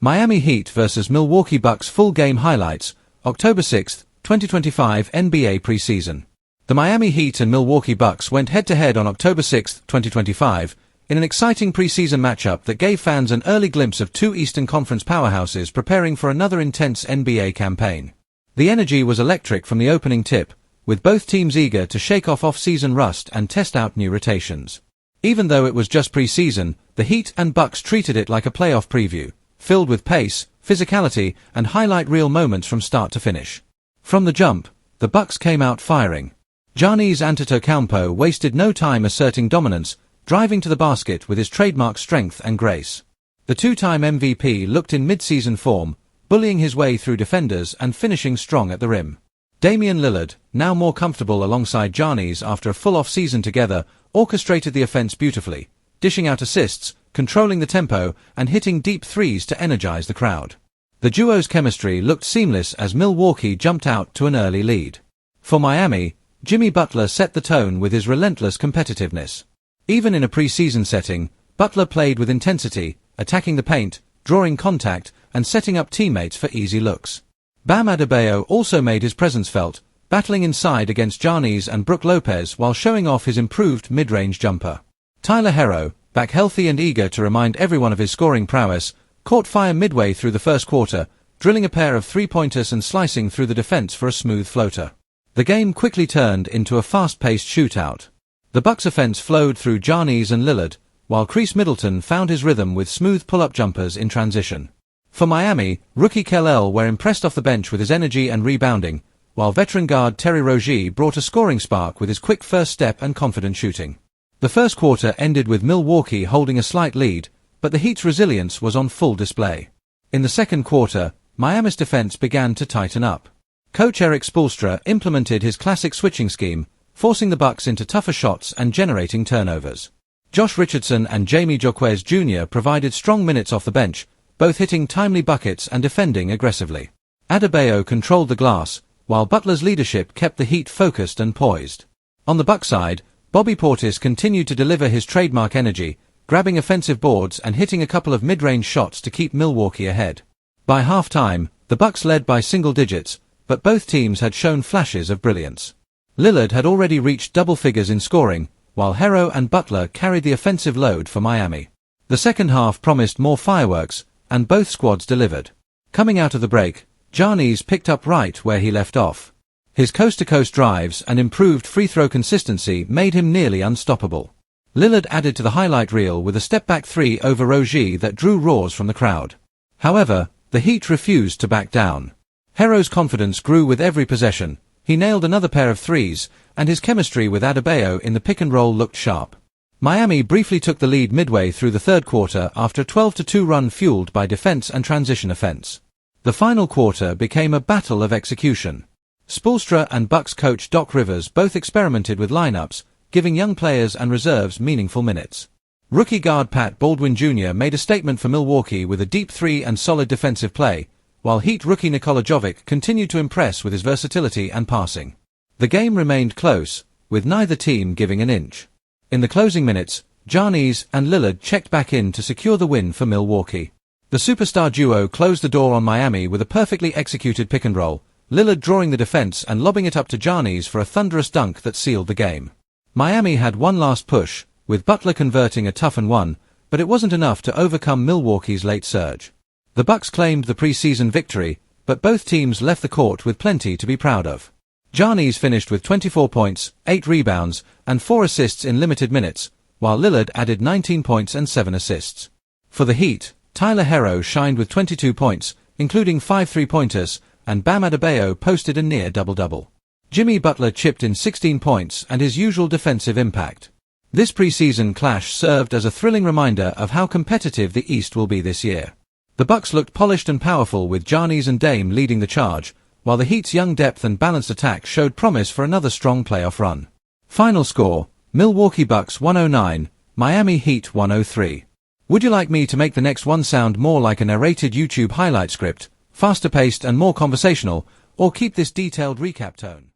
Miami Heat vs Milwaukee Bucks full game highlights, October 6, 2025 NBA Preseason. The Miami Heat and Milwaukee Bucks went head-to-head on October 6, 2025, in an exciting preseason matchup that gave fans an early glimpse of two Eastern Conference powerhouses preparing for another intense NBA campaign. The energy was electric from the opening tip, with both teams eager to shake off off-season rust and test out new rotations. Even though it was just preseason, the Heat and Bucks treated it like a playoff preview, filled with pace, physicality, and highlight reel moments from start to finish. From the jump, the Bucks came out firing. Giannis Antetokounmpo wasted no time asserting dominance, driving to the basket with his trademark strength and grace. The two-time MVP looked in mid-season form, bullying his way through defenders and finishing strong at the rim. Damian Lillard, now more comfortable alongside Giannis after a full off-season together, orchestrated the offense beautifully, dishing out assists, controlling the tempo, and hitting deep threes to energize the crowd. The duo's chemistry looked seamless as Milwaukee jumped out to an early lead. For Miami, Jimmy Butler set the tone with his relentless competitiveness. Even in a preseason setting, Butler played with intensity, attacking the paint, drawing contact, and setting up teammates for easy looks. Bam Adebayo also made his presence felt, battling inside against Giannis and Brook Lopez while showing off his improved mid-range jumper. Tyler Herro, back healthy and eager to remind everyone of his scoring prowess, caught fire midway through the first quarter, drilling a pair of three-pointers and slicing through the defense for a smooth floater. The game quickly turned into a fast-paced shootout. The Bucks' offense flowed through Giannis and Lillard, while Chris Middleton found his rhythm with smooth pull-up jumpers in transition. For Miami, rookie Kel were impressed off the bench with his energy and rebounding, while veteran guard Terry Rozier brought a scoring spark with his quick first step and confident shooting. The first quarter ended with Milwaukee holding a slight lead, but the Heat's resilience was on full display. In the second quarter, Miami's defense began to tighten up. Coach Erik Spoelstra implemented his classic switching scheme, forcing the Bucks into tougher shots and generating turnovers. Josh Richardson and Jamie Jaquez Jr. provided strong minutes off the bench, both hitting timely buckets and defending aggressively. Adebayo controlled the glass, while Butler's leadership kept the Heat focused and poised. On the Bucks side, Bobby Portis continued to deliver his trademark energy, grabbing offensive boards and hitting a couple of mid-range shots to keep Milwaukee ahead. By halftime, the Bucks led by single digits, but both teams had shown flashes of brilliance. Lillard had already reached double figures in scoring, while Herro and Butler carried the offensive load for Miami. The second half promised more fireworks, and both squads delivered. Coming out of the break, Giannis picked up right where he left off. His coast-to-coast drives and improved free-throw consistency made him nearly unstoppable. Lillard added to the highlight reel with a step-back three over Rozier that drew roars from the crowd. However, the Heat refused to back down. Herro's confidence grew with every possession. He nailed another pair of threes, and his chemistry with Adebayo in the pick-and-roll looked sharp. Miami briefly took the lead midway through the third quarter after a 12-2 run fueled by defense and transition offense. The final quarter became a battle of execution. Spoelstra and Bucks coach Doc Rivers both experimented with lineups, giving young players and reserves meaningful minutes. Rookie guard Pat Baldwin Jr. made a statement for Milwaukee with a deep three and solid defensive play, while Heat rookie Nikola Jovic continued to impress with his versatility and passing. The game remained close, with neither team giving an inch. In the closing minutes, Giannis and Lillard checked back in to secure the win for Milwaukee. The superstar duo closed the door on Miami with a perfectly executed pick-and-roll, Lillard drawing the defense and lobbing it up to Giannis for a thunderous dunk that sealed the game. Miami had one last push, with Butler converting a tough and one, but it wasn't enough to overcome Milwaukee's late surge. The Bucks claimed the preseason victory, but both teams left the court with plenty to be proud of. Giannis finished with 24 points, 8 rebounds, and 4 assists in limited minutes, while Lillard added 19 points and 7 assists. For the Heat, Tyler Herro shined with 22 points, including 5 three-pointers, and Bam Adebayo posted a near double-double. Jimmy Butler chipped in 16 points and his usual defensive impact. This preseason clash served as a thrilling reminder of how competitive the East will be this year. The Bucks looked polished and powerful with Giannis and Dame leading the charge, while the Heat's young depth and balanced attack showed promise for another strong playoff run. Final score, Milwaukee Bucks 109, Miami Heat 103. Would you like me to make the next one sound more like a narrated YouTube highlight script, faster paced and more conversational, or keep this detailed recap tone?